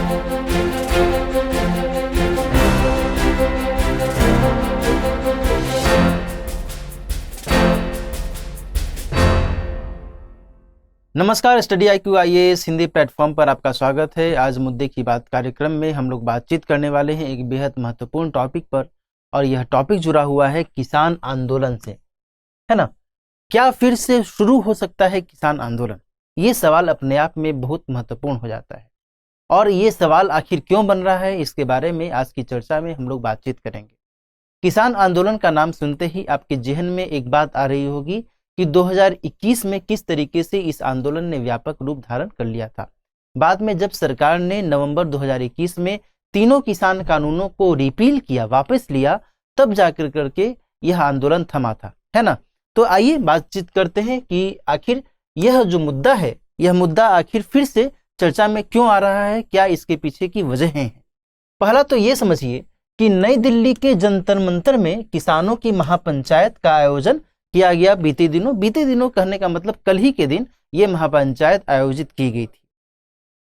नमस्कार, study IQ IAS Hindi platform पर आपका स्वागत है। आज मुद्दे की बात कार्यक्रम में हम लोग बातचीत करने वाले हैं एक बेहद महत्वपूर्ण टॉपिक पर, और यह टॉपिक जुड़ा हुआ है किसान आंदोलन से, है ना। क्या फिर से शुरू हो सकता है किसान आंदोलन? ये सवाल अपने आप में बहुत महत्वपूर्ण हो जाता है, और ये सवाल आखिर क्यों बन रहा है, इसके बारे में आज की चर्चा में हम लोग बातचीत करेंगे। किसान आंदोलन का नाम सुनते ही आपके जहन में एक बात आ रही होगी कि 2021 में किस तरीके से इस आंदोलन ने व्यापक रूप धारण कर लिया था। बाद में जब सरकार ने नवंबर 2021 में तीनों किसान कानूनों को रिपील किया, वापस लिया, तब जाकर करके यह आंदोलन थमा था, है ना। तो आइए बातचीत करते हैं कि आखिर यह जो मुद्दा है, यह मुद्दा आखिर फिर से चर्चा में क्यों आ रहा है, क्या इसके पीछे की वजह हैं। पहला तो ये समझिए कि नई दिल्ली के जंतर मंतर में किसानों की महापंचायत का आयोजन किया गया बीते दिनों कहने का मतलब कल ही के दिन ये महापंचायत आयोजित की गई थी।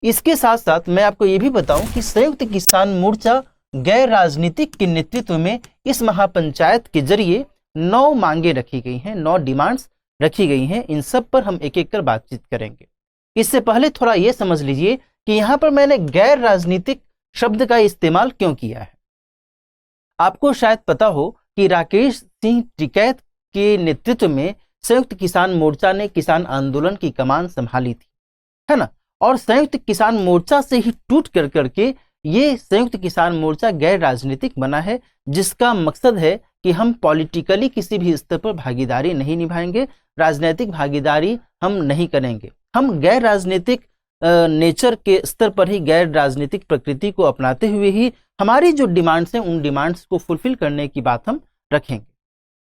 इसके साथ साथ मैं आपको ये भी बताऊं कि संयुक्त किसान मोर्चा गैर राजनीतिक के नेतृत्व में इस महापंचायत के जरिए 9 मांगे रखी गई हैं, 9 डिमांड्स रखी गई हैं। इन सब पर हम एक एक कर बातचीत करेंगे। इससे पहले थोड़ा ये समझ लीजिए कि यहाँ पर मैंने गैर राजनीतिक शब्द का इस्तेमाल क्यों किया है। आपको शायद पता हो कि राकेश सिंह टिकैत के नेतृत्व में संयुक्त किसान मोर्चा ने किसान आंदोलन की कमान संभाली थी, है ना। और संयुक्त किसान मोर्चा से ही टूट कर करके ये संयुक्त किसान मोर्चा गैर राजनीतिक बना है, जिसका मकसद है कि हम पॉलिटिकली किसी भी स्तर पर भागीदारी नहीं निभाएंगे, राजनीतिक भागीदारी हम नहीं करेंगे। हम गैर राजनीतिक नेचर के स्तर पर ही, गैर राजनीतिक प्रकृति को अपनाते हुए ही हमारी जो डिमांड्स हैं, उन डिमांड्स को फुलफिल करने की बात हम रखेंगे।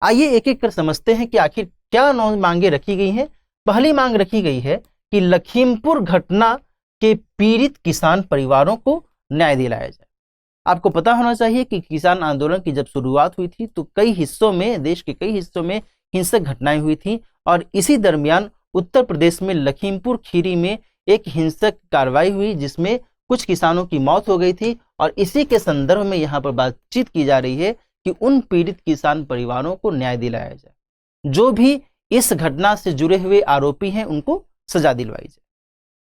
आइए एक एक कर समझते हैं कि आखिर क्या 9 मांगे रखी गई हैं। पहली मांग रखी गई है कि लखीमपुर घटना के पीड़ित किसान परिवारों को न्याय दिलाया जाए। आपको पता होना चाहिए कि किसान आंदोलन की जब शुरुआत हुई थी तो कई हिस्सों में, देश के कई हिस्सों में हिंसक घटनाएं हुई थी, और इसी दरमियान उत्तर प्रदेश में लखीमपुर खीरी में एक हिंसक कार्रवाई हुई जिसमें कुछ किसानों की मौत हो गई थी। और इसी के संदर्भ में यहाँ पर बातचीत की जा रही है कि उन पीड़ित किसान परिवारों को न्याय दिलाया जाए, जो भी इस घटना से जुड़े हुए आरोपी हैं उनको सजा दिलवाई जाए।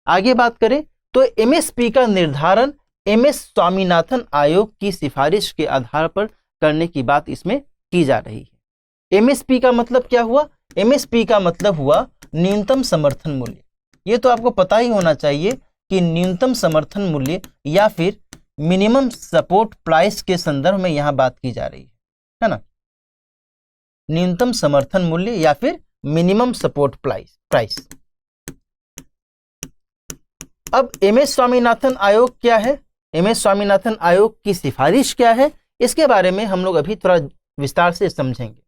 आगे बात करें तो MSP का निर्धारण MS स्वामीनाथन आयोग की सिफारिश के आधार पर करने की बात इसमें की जा रही है। MSP का मतलब क्या हुआ? MSP का मतलब हुआ न्यूनतम समर्थन मूल्य। ये तो आपको पता ही होना चाहिए कि न्यूनतम समर्थन मूल्य या फिर मिनिमम सपोर्ट प्राइस के संदर्भ में यहां बात की जा रही है ना। न्यूनतम समर्थन मूल्य या फिर मिनिमम सपोर्ट प्राइस। अब MS स्वामीनाथन आयोग क्या है, MS स्वामीनाथन आयोग की सिफारिश क्या है, इसके बारे में हम लोग अभी थोड़ा विस्तार से समझेंगे।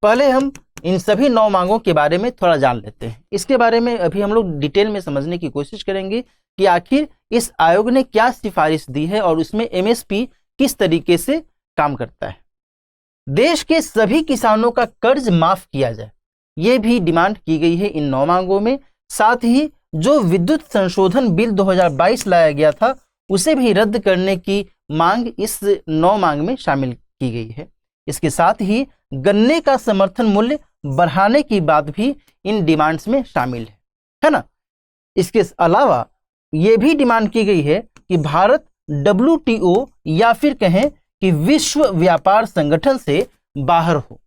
पहले हम इन सभी 9 मांगों के बारे में थोड़ा जान लेते हैं। इसके बारे में अभी हम लोग डिटेल में समझने की कोशिश करेंगे कि आखिर इस आयोग ने क्या सिफारिश दी है और उसमें MSP किस तरीके से काम करता है। देश के सभी किसानों का कर्ज माफ किया जाए, यह भी डिमांड की गई है इन 9 मांगों में। साथ ही जो विद्युत संशोधन बिल 2022 लाया गया था उसे भी रद्द करने की मांग इस 9 मांग में शामिल की गई है। इसके साथ ही गन्ने का समर्थन मूल्य बढ़ाने की बात भी इन डिमांड्स में शामिल है ना। इसके अलावा यह भी डिमांड की गई है कि भारत WTO या फिर कहें कि विश्व व्यापार संगठन से बाहर हो।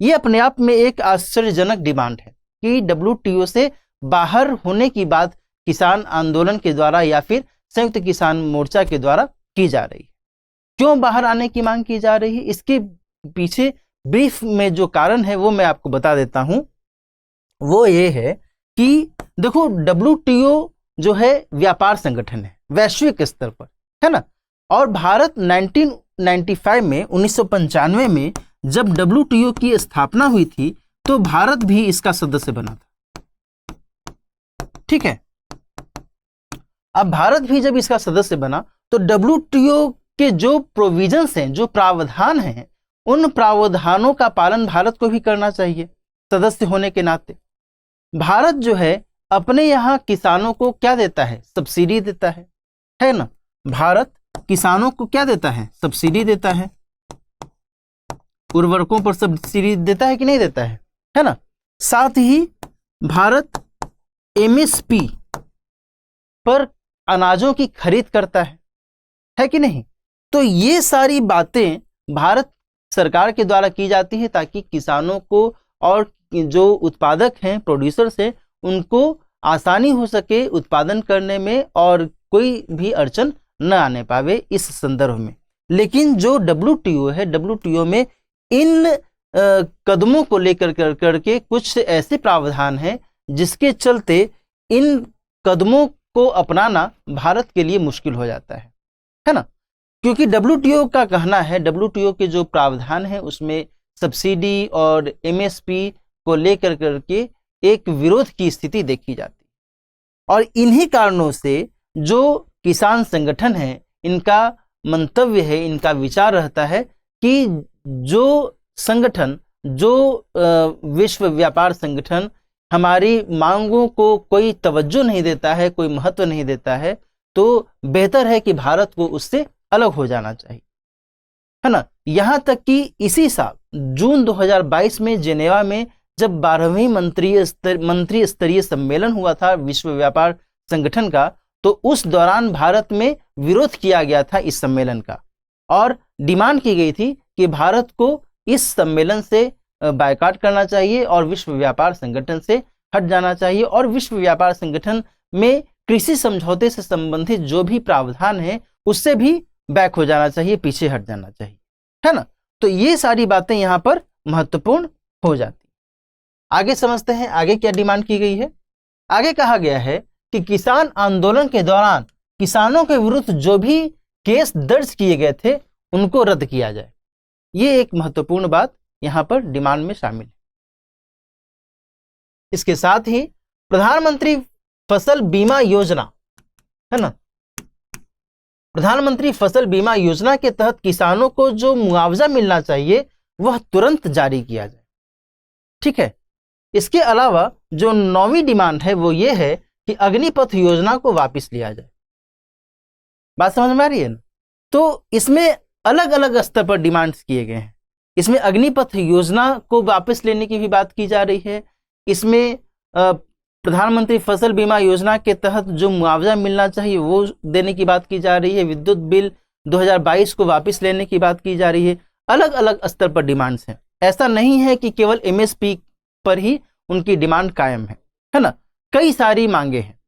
यह अपने आप में एक आश्चर्यजनक डिमांड है कि WTO से बाहर होने की बात किसान आंदोलन के द्वारा या फिर संयुक्त किसान मोर्चा के द्वारा की जा रही है। क्यों बाहर आने की मांग की जा रही है, इसके पीछे ब्रीफ में जो कारण है वो मैं आपको बता देता हूं। वो ये है कि देखो, WTO जो है व्यापार संगठन है वैश्विक स्तर पर, है ना। और भारत 1995 में 1995 में जब WTO की स्थापना हुई थी तो भारत भी इसका सदस्य बना था, ठीक है। अब भारत भी जब इसका सदस्य बना तो WTO के जो प्रोविजंस हैं, जो प्रावधान हैं, उन प्रावधानों का पालन भारत को भी करना चाहिए सदस्य होने के नाते। भारत जो है अपने यहाँ किसानों को क्या देता है, सब्सिडी देता है है ना। भारत किसानों को क्या देता है? सब्सिडी देता है, उर्वरकों पर सब्सिडी देता है कि नहीं देता है ना। साथ ही भारत एमएसपी पर अनाजों की खरीद करता है कि नहीं। तो ये सारी बातें भारत सरकार के द्वारा की जाती है ताकि किसानों को और जो उत्पादक हैं, प्रोड्यूसर्स हैं, उनको आसानी हो सके उत्पादन करने में और कोई भी अड़चन न आने पावे इस संदर्भ में। लेकिन जो WTO है, WTO में इन कदमों को लेकर करके कुछ ऐसे प्रावधान हैं जिसके चलते इन कदमों को अपनाना भारत के लिए मुश्किल हो जाता है ना। क्योंकि WTO का कहना है, WTO के जो प्रावधान है उसमें सब्सिडी और MSP को लेकर करके एक विरोध की स्थिति देखी जाती है। और इन्हीं कारणों से जो किसान संगठन है, इनका मंतव्य है, इनका विचार रहता है कि जो संगठन, जो विश्व व्यापार संगठन हमारी मांगों को कोई तवज्जो नहीं देता है, कोई महत्व नहीं देता है, तो बेहतर है कि भारत को उससे अलग हो जाना चाहिए, है ना। यहां तक कि इसी साल जून 2022 में जेनेवा में जब 12वीं मंत्री स्तरीय सम्मेलन हुआ था विश्व व्यापार संगठन का, तो उस दौरान भारत में विरोध किया गया था इस सम्मेलन का और डिमांड की गई थी कि भारत को इस सम्मेलन से बायकॉट करना चाहिए और विश्व व्यापार संगठन से हट जाना चाहिए और विश्व व्यापार संगठन में कृषि समझौते से संबंधित जो भी प्रावधान है उससे भी बैक हो जाना चाहिए, पीछे हट जाना चाहिए, है ना। तो ये सारी बातें यहां पर महत्वपूर्ण हो जाती। आगे समझते हैं आगे क्या डिमांड की गई है। आगे कहा गया है कि किसान आंदोलन के दौरान किसानों के विरुद्ध जो भी केस दर्ज किए गए थे उनको रद्द किया जाए। ये एक महत्वपूर्ण बात यहां पर डिमांड में शामिल है। इसके साथ ही प्रधानमंत्री फसल बीमा योजना, है ना, प्रधानमंत्री फसल बीमा योजना के तहत किसानों को जो मुआवजा मिलना चाहिए वह तुरंत जारी किया जाए। ठीक है। इसके अलावा जो 9वीं डिमांड है वो ये है कि अग्निपथ योजना को वापस लिया जाए। बात समझ में आ रही है ना। तो इसमें अलग अलग स्तर पर डिमांड्स किए गए हैं। इसमें अग्निपथ योजना को वापस लेने की भी बात की जा रही है। इसमें प्रधानमंत्री फसल बीमा योजना के तहत जो मुआवजा मिलना चाहिए वो देने की बात की जा रही है। विद्युत बिल 2022 को वापस लेने की बात की जा रही है। अलग अलग स्तर पर डिमांड्स हैं। ऐसा नहीं है कि केवल MSP पर ही उनकी डिमांड कायम है ना। कई सारी मांगे हैं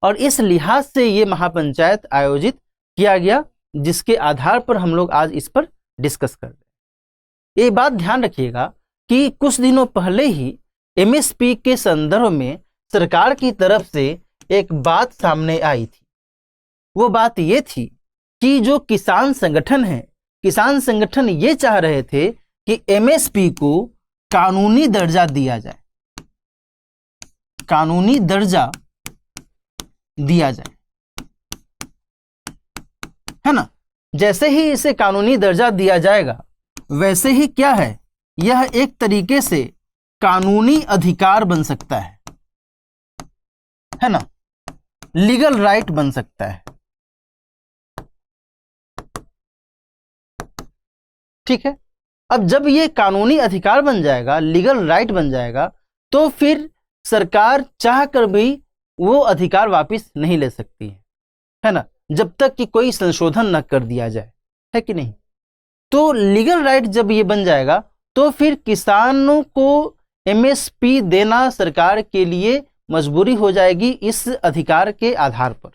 और इस लिहाज से ये महापंचायत आयोजित किया गया जिसके आधार पर हम लोग आज इस पर डिस्कस कर रहे हैं। ये बात ध्यान रखिएगा कि कुछ दिनों पहले ही MSP के संदर्भ में सरकार की तरफ से एक बात सामने आई थी। वो बात ये थी कि जो किसान संगठन है, किसान संगठन ये चाह रहे थे कि MSP को कानूनी दर्जा दिया जाए, कानूनी दर्जा दिया जाए, है ना। जैसे ही इसे कानूनी दर्जा दिया जाएगा वैसे ही क्या है, यह एक तरीके से कानूनी अधिकार बन सकता है ना, लीगल राइट बन सकता है। ठीक है। अब जब ये कानूनी अधिकार बन जाएगा, लीगल राइट बन जाएगा, तो फिर सरकार चाह कर भी वो अधिकार वापस नहीं ले सकती है ना, जब तक कि कोई संशोधन न कर दिया जाए, है कि नहीं। तो लीगल राइट जब ये बन जाएगा तो फिर किसानों को MSP देना सरकार के लिए मजबूरी हो जाएगी इस अधिकार के आधार पर।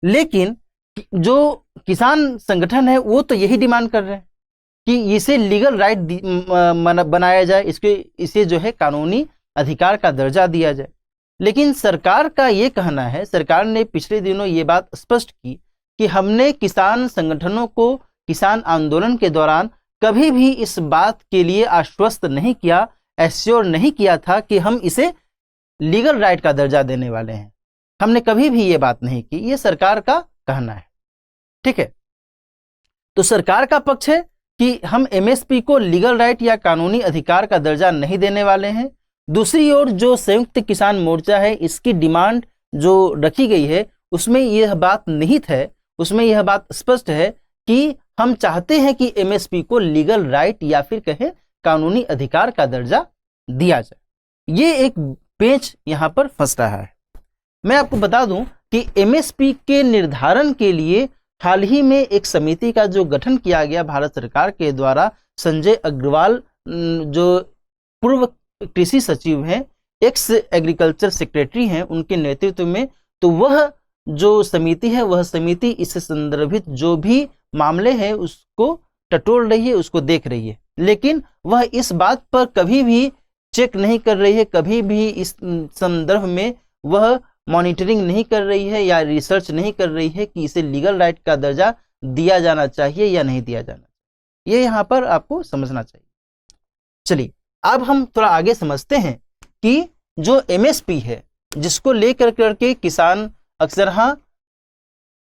लेकिन जो किसान संगठन है वो तो यही डिमांड कर रहे हैं कि इसे लीगल राइट बनाया जाए, इसे जो है कानूनी अधिकार का दर्जा दिया जाए। लेकिन सरकार का ये कहना है, सरकार ने पिछले दिनों ये बात स्पष्ट की कि हमने किसान संगठनों को किसान आंदोलन के दौरान कभी भी इस बात के लिए आश्वस्त नहीं किया, एश्योर नहीं किया था कि हम इसे लीगल राइट का दर्जा देने वाले हैं। हमने कभी भी ये बात नहीं की, ये सरकार का कहना है। ठीक है। तो सरकार का पक्ष है कि हम MSP को लीगल राइट या कानूनी अधिकार का दर्जा नहीं देने वाले हैं। दूसरी ओर जो संयुक्त किसान मोर्चा है, इसकी डिमांड जो रखी गई है उसमें यह बात निहित है, उसमें यह बात स्पष्ट है कि हम चाहते हैं कि एमएसपी को लीगल राइट या फिर कहें कानूनी अधिकार का दर्जा दिया जाए। ये एक पेच यहां पर फंस रहा है। मैं आपको बता दूं कि एमएसपी के निर्धारण के लिए हाल ही में एक समिति का जो गठन किया गया भारत सरकार के द्वारा, संजय अग्रवाल जो पूर्व कृषि सचिव हैं, एक्स एग्रीकल्चर सेक्रेटरी हैं, उनके नेतृत्व में, तो वह जो समिति है वह समिति इससे संदर्भित जो भी मामले हैं उसको टटोल रही है, उसको देख रही है, लेकिन वह इस बात पर कभी भी चेक नहीं कर रही है, कभी भी इस संदर्भ में वह मॉनिटरिंग नहीं कर रही है या रिसर्च नहीं कर रही है कि इसे लीगल राइट का दर्जा दिया जाना चाहिए या नहीं दिया जाना चाहिए। ये यहाँ पर आपको समझना चाहिए। चलिए अब हम थोड़ा आगे समझते हैं कि जो एमएसपी है, जिसको लेकर करके किसान अक्सर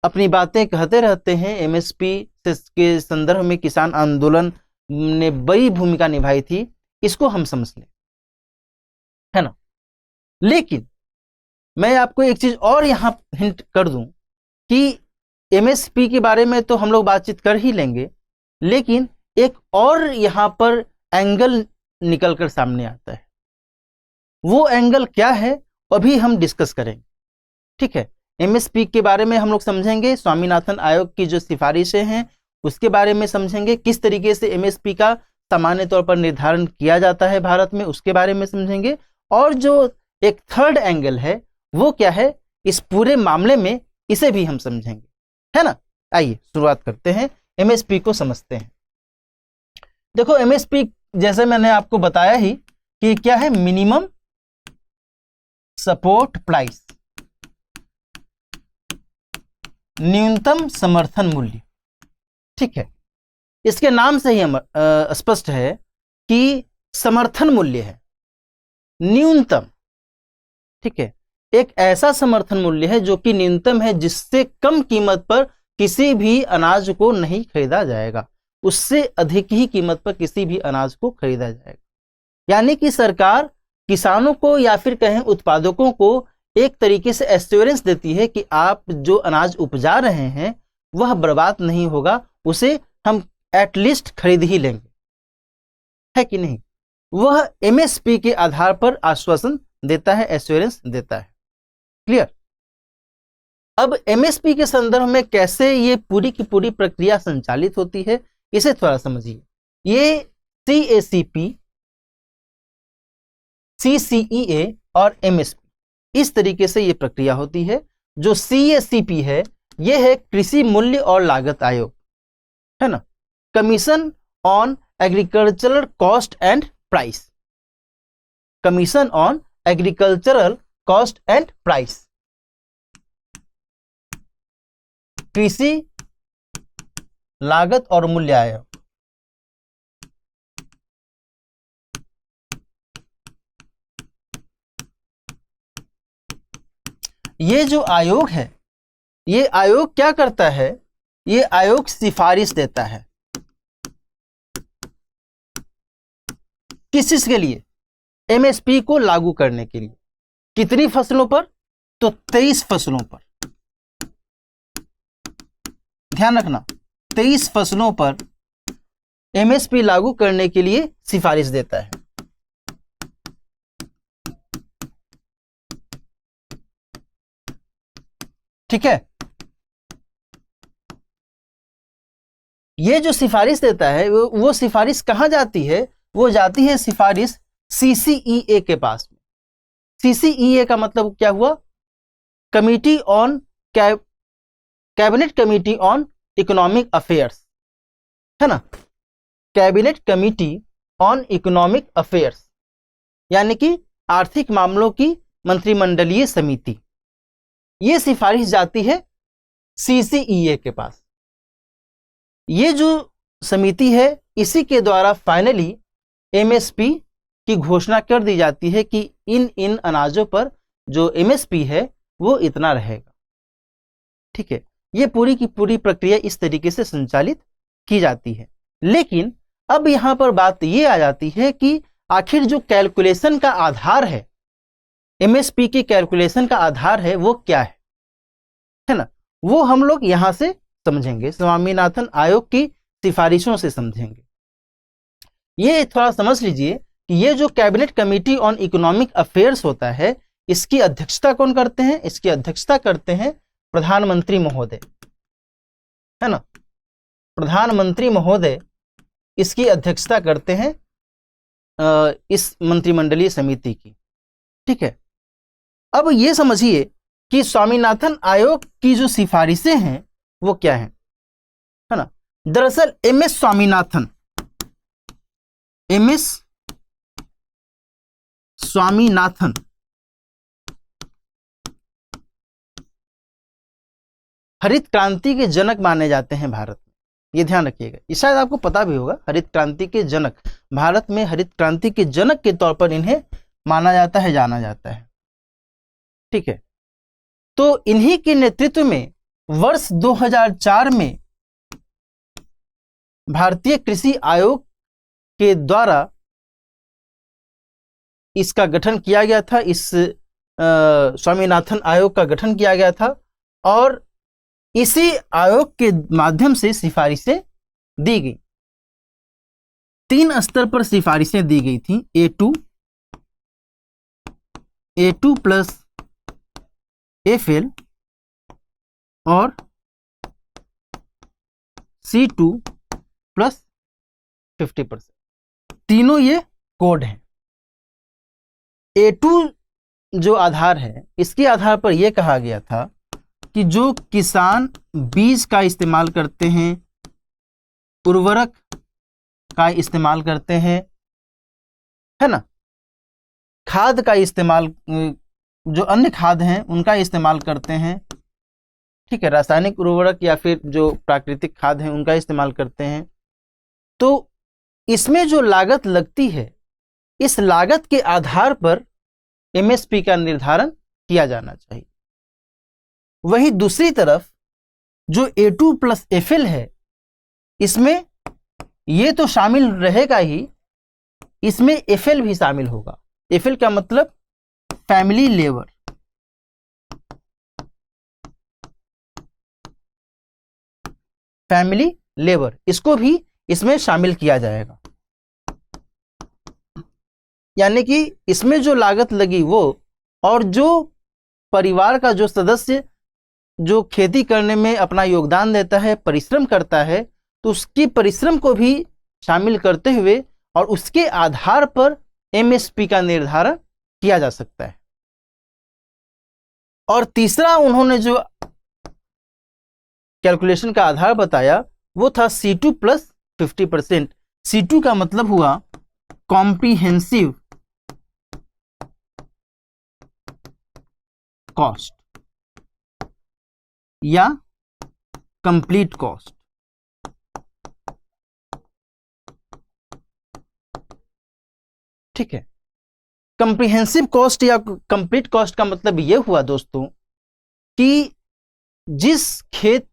अपनी बातें कहते रहते हैं, एमएसपी के संदर्भ में किसान आंदोलन ने बड़ी भूमिका निभाई थी, इसको हम समझ लें, है ना। लेकिन मैं आपको एक चीज और यहां हिंट कर दूं कि एमएसपी के बारे में तो हम लोग बातचीत कर ही लेंगे, लेकिन एक और यहां पर एंगल निकलकर सामने आता है। वो एंगल क्या है अभी हम डिस्कस करेंगे, ठीक है। एमएसपी के बारे में हम लोग समझेंगे, स्वामीनाथन आयोग की जो सिफारिशें हैं उसके बारे में समझेंगे, किस तरीके से एमएसपी का सामान्य तौर पर निर्धारण किया जाता है भारत में, उसके बारे में समझेंगे। और जो एक थर्ड एंगल है वो क्या है इस पूरे मामले में, इसे भी हम समझेंगे, है ना। आइए शुरुआत करते हैं, एमएसपी को समझते हैं। देखो एमएसपी जैसे मैंने आपको बताया ही कि क्या है, मिनिमम सपोर्ट प्राइस, न्यूनतम समर्थन मूल्य, ठीक है। इसके नाम से ही स्पष्ट है कि समर्थन मूल्य है, न्यूनतम, ठीक है। एक ऐसा समर्थन मूल्य है जो कि न्यूनतम है, जिससे कम कीमत पर किसी भी अनाज को नहीं खरीदा जाएगा, उससे अधिक ही कीमत पर किसी भी अनाज को खरीदा जाएगा। यानी कि सरकार किसानों को या फिर कहें उत्पादकों को एक तरीके से एश्योरेंस देती है कि आप जो अनाज उपजा रहे हैं वह बर्बाद नहीं होगा, उसे हम एटलीस्ट खरीद ही लेंगे, है कि नहीं। वह एमएसपी के आधार पर आश्वासन देता है, एश्योरेंस देता है। क्लियर। अब एमएसपी के संदर्भ में कैसे ये पूरी की पूरी प्रक्रिया संचालित होती है, इसे थोड़ा समझिए। ये सीएसीपी, सीसीईए और एमएसपी, इस तरीके से ये प्रक्रिया होती है। जो सीएसीपी है ये है कृषि मूल्य और लागत आयोग, है ना, commission on agricultural cost and price, commission on agricultural cost and price, कृषि लागत और मूल्य आयोग। ये जो आयोग है, ये आयोग क्या करता है, ये आयोग सिफारिश देता है, किस चीज के लिए, एमएसपी को लागू करने के लिए। कितनी फसलों पर, तो 23 फसलों पर, ध्यान रखना 23 फसलों पर एमएसपी लागू करने के लिए सिफारिश देता है। ठीक है, ये जो सिफारिश देता है वो सिफारिश कहां जाती है, वो जाती है सिफारिश सीसीईए के पास में। सीसीईए का मतलब क्या हुआ, committee on cabinet committee on economic affairs, है ना, cabinet committee on economic affairs, यानी कि आर्थिक मामलों की मंत्रिमंडलीय समिति। ये सिफारिश जाती है सीसीईए के पास। ये जो समिति है इसी के द्वारा फाइनली एमएसपी की घोषणा कर दी जाती है कि इन अनाजों पर जो एमएसपी है वो इतना रहेगा। ठीक है, ये पूरी की पूरी प्रक्रिया इस तरीके से संचालित की जाती है। लेकिन अब यहां पर बात ये आ जाती है कि आखिर जो कैलकुलेशन का आधार है, एमएसपी की कैलकुलेशन का आधार है वो क्या है। वो हम लोग यहां से समझेंगे, स्वामीनाथन आयोग की सिफारिशों से समझेंगे। ये थोड़ा समझ लीजिए कि ये जो cabinet committee on economic affairs होता है, इसकी अध्यक्षता कौन करते हैं? इसकी अध्यक्षता करते हैं प्रधानमंत्री महोदय, है ना। प्रधानमंत्री महोदय इसकी अध्यक्षता करते हैं इस मंत्रिमंडलीय समिति की, ठीक है। अब ये समझिए कि स्वामीनाथन आयोग की जो सिफारिशें हैं वो क्या हैं, है ना। दरअसल एमएस स्वामीनाथन हरित क्रांति के जनक माने जाते हैं भारत में, ये ध्यान रखिएगा। ये शायद आपको पता भी होगा, हरित क्रांति के जनक, भारत में हरित क्रांति के जनक के तौर पर इन्हें माना जाता है, जाना जाता है, ठीक है। तो इन्हीं के नेतृत्व में वर्ष 2004 में भारतीय कृषि आयोग के द्वारा इसका गठन किया गया था, इस स्वामीनाथन आयोग का गठन किया गया था, और इसी आयोग के माध्यम से सिफारिशें दी गई। 3 स्तर पर सिफारिशें दी गई थी, A2 प्लस FL और C2 प्लस 50%, तीनों ये कोड हैं। A2 जो आधार है, इसके आधार पर यह कहा गया था कि जो किसान बीज का इस्तेमाल करते हैं, उर्वरक का इस्तेमाल करते हैं, है ना, खाद का इस्तेमाल, जो अन्य खाद हैं उनका इस्तेमाल करते हैं, ठीक है, रासायनिक उर्वरक या फिर जो प्राकृतिक खाद हैं उनका इस्तेमाल करते हैं, तो इसमें जो लागत लगती है, इस लागत के आधार पर MSP का निर्धारण किया जाना चाहिए। वहीं दूसरी तरफ जो A2 प्लस FL है, इसमें ये तो शामिल रहेगा ही, इसमें FL भी शामिल होगा। FL का मतलब फैमिली लेबर, इसको भी इसमें शामिल किया जाएगा। यानी कि इसमें जो लागत लगी वो, और जो परिवार का जो सदस्य जो खेती करने में अपना योगदान देता है, परिश्रम करता है, तो उसकी परिश्रम को भी शामिल करते हुए और उसके आधार पर MSP का निर्धारण किया जा सकता है। और तीसरा उन्होंने जो कैलकुलेशन का आधार बताया वो था C2 प्लस 50%। C2 का मतलब हुआ कॉम्प्रिहेंसिव कॉस्ट या कंप्लीट कॉस्ट, ठीक है। कंप्रिहेंसिव कॉस्ट या कंप्लीट कॉस्ट का मतलब यह हुआ दोस्तों कि जिस खेत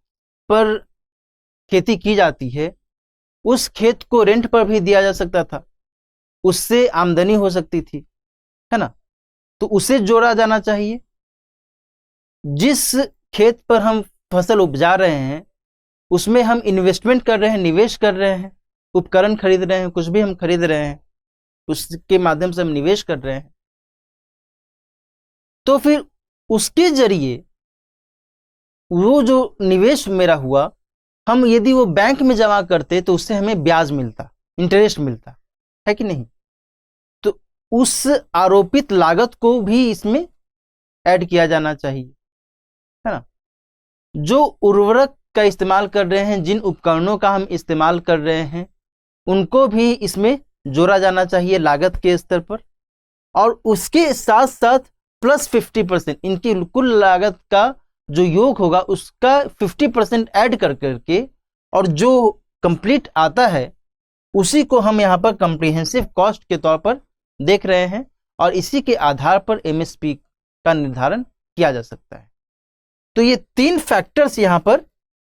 पर खेती की जाती है, उस खेत को रेंट पर भी दिया जा सकता था, उससे आमदनी हो सकती थी, है ना, तो उसे जोड़ा जाना चाहिए। जिस खेत पर हम फसल उपजा रहे हैं, उसमें हम इन्वेस्टमेंट कर रहे हैं, निवेश कर रहे हैं, उपकरण खरीद रहे हैं, कुछ भी हम खरीद रहे हैं, उसके माध्यम से हम निवेश कर रहे हैं, तो फिर उसके जरिए वो जो निवेश मेरा हुआ, हम यदि वो बैंक में जमा करते तो उससे हमें ब्याज मिलता, इंटरेस्ट मिलता, है कि नहीं। तो उस आरोपित लागत को भी इसमें ऐड किया जाना चाहिए, है ना। जो उर्वरक का इस्तेमाल कर रहे हैं, जिन उपकरणों का हम इस्तेमाल कर रहे हैं, उनको भी इसमें जोड़ा जाना चाहिए लागत के स्तर पर, और उसके साथ साथ प्लस 50%, इनकी कुल लागत का जो योग होगा उसका 50% ऐड कर करके, और जो कंप्लीट आता है उसी को हम यहाँ पर कॉम्प्रिहेंसिव कॉस्ट के तौर पर देख रहे हैं, और इसी के आधार पर MSP का निर्धारण किया जा सकता है। तो ये 3 फैक्टर्स यहाँ पर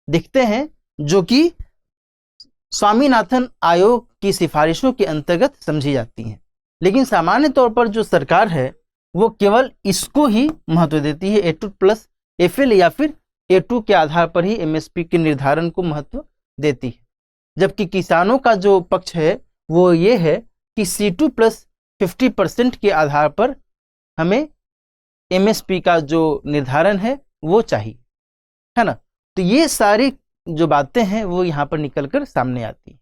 दिखते हैं जो कि स्वामीनाथन आयोग की सिफारिशों के अंतर्गत समझी जाती हैं। लेकिन सामान्य तौर पर जो सरकार है वो केवल इसको ही महत्व देती है, A2 प्लस FL या फिर A2 के आधार पर ही MSP के निर्धारण को महत्व देती है, जबकि किसानों का जो पक्ष है वो ये है कि C2 प्लस 50% के आधार पर हमें MSP का जो निर्धारण है वो चाहिए, है ना। तो ये सारी जो बातें हैं वो यहाँ पर निकलकर सामने आती है।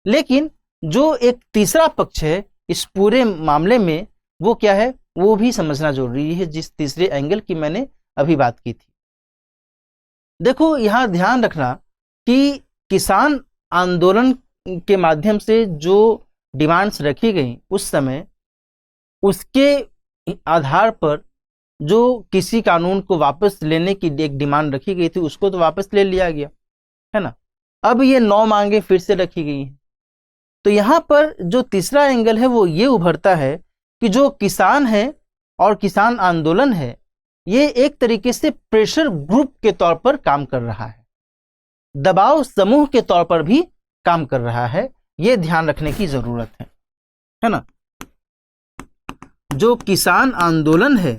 लेकिन जो एक तीसरा पक्ष है इस पूरे मामले में वो क्या है, वो भी समझना जरूरी है, जिस तीसरे एंगल की मैंने अभी बात की थी। देखो, यहाँ ध्यान रखना कि किसान आंदोलन के माध्यम से जो डिमांड्स रखी गई उस समय, उसके आधार पर जो किसी कानून को वापस लेने की एक डिमांड रखी गई थी उसको तो वापस ले लिया गया, है ना। अब ये 9 मांगे फिर से रखी गई हैं। तो यहाँ पर जो तीसरा एंगल है वो ये उभरता है कि जो किसान है और किसान आंदोलन है ये एक तरीके से प्रेशर ग्रुप के तौर पर काम कर रहा है, दबाव समूह के तौर पर भी काम कर रहा है। ये ध्यान रखने की जरूरत है ना। जो किसान आंदोलन है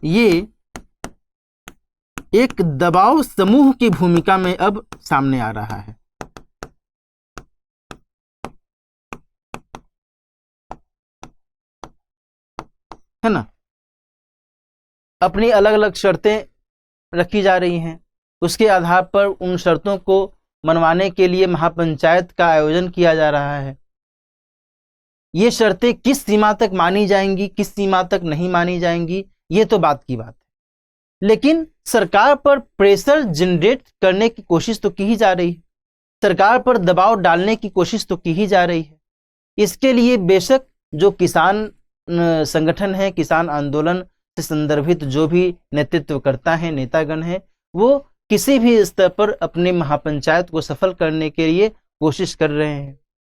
ये एक दबाव समूह की भूमिका में अब सामने आ रहा है ना। अपनी अलग अलग शर्तें रखी जा रही हैं, उसके आधार पर उन शर्तों को मनवाने के लिए महापंचायत का आयोजन किया जा रहा है। ये शर्तें किस सीमा तक मानी जाएंगी, किस सीमा तक नहीं मानी जाएंगी, ये तो बात की बात है। लेकिन सरकार पर प्रेशर जनरेट करने की कोशिश तो की ही जा रही है, सरकार पर दबाव डालने की कोशिश तो की ही जा रही है। इसके लिए बेशक जो किसान संगठन है, किसान आंदोलन से संदर्भित जो भी नेतृत्व करता है, नेतागण है, वो किसी भी स्तर पर अपने महापंचायत को सफल करने के लिए कोशिश कर रहे हैं,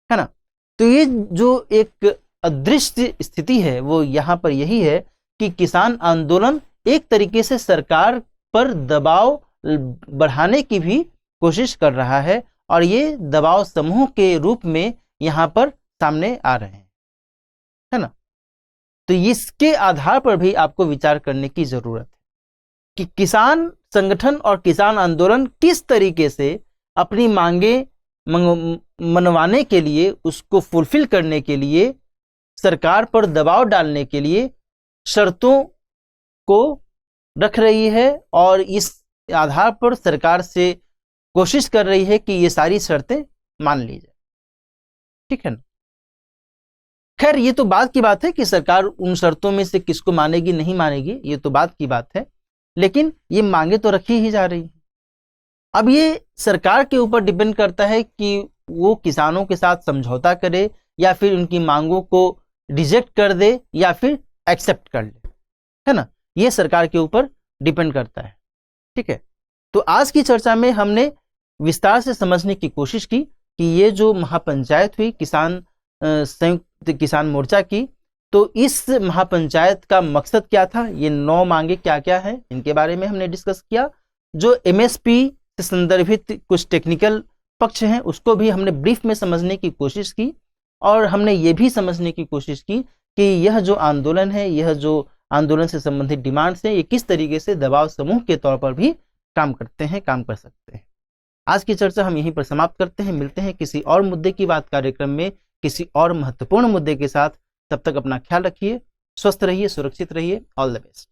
है ना। तो ये जो एक अदृश्य स्थिति है वो यहाँ पर यही है कि किसान आंदोलन एक तरीके से सरकार पर दबाव बढ़ाने की भी कोशिश कर रहा है और ये दबाव समूह के रूप में यहाँ पर सामने आ रहे हैं, है ना। तो इसके आधार पर भी आपको विचार करने की जरूरत है कि किसान संगठन और किसान आंदोलन किस तरीके से अपनी मांगे मनवाने के लिए, उसको फुलफिल करने के लिए, सरकार पर दबाव डालने के लिए शर्तों को रख रही है और इस आधार पर सरकार से कोशिश कर रही है कि ये सारी शर्तें मान ली जाए, ठीक है ना। खैर, ये तो बात की बात है कि सरकार उन शर्तों में से किसको मानेगी नहीं मानेगी, ये तो बात की बात है, लेकिन ये मांगे तो रखी ही जा रही है। अब ये सरकार के ऊपर डिपेंड करता है कि वो किसानों के साथ समझौता करे या फिर उनकी मांगों को रिजेक्ट कर दे या फिर एक्सेप्ट कर ले, है ना। ये सरकार के ऊपर डिपेंड करता है, ठीक है। तो आज की चर्चा में हमने विस्तार से समझने की कोशिश की कि ये जो महापंचायत हुई किसान संयुक्त किसान मोर्चा की, तो इस महापंचायत का मकसद क्या था, ये 9 मांगे क्या क्या है, इनके बारे में हमने डिस्कस किया। जो MSP से संदर्भित कुछ टेक्निकल पक्ष हैं उसको भी हमने ब्रीफ में समझने की कोशिश की और हमने ये भी समझने की कोशिश की कि यह जो आंदोलन है, यह जो आंदोलन से संबंधित डिमांड्स हैं, ये किस तरीके से दबाव समूह के तौर पर भी काम करते हैं, काम कर सकते हैं। आज की चर्चा हम यहीं पर समाप्त करते हैं। मिलते हैं किसी और मुद्दे की बात कार्यक्रम में किसी और महत्वपूर्ण मुद्दे के साथ। तब तक अपना ख्याल रखिए, स्वस्थ रहिए, सुरक्षित रहिए। All the best.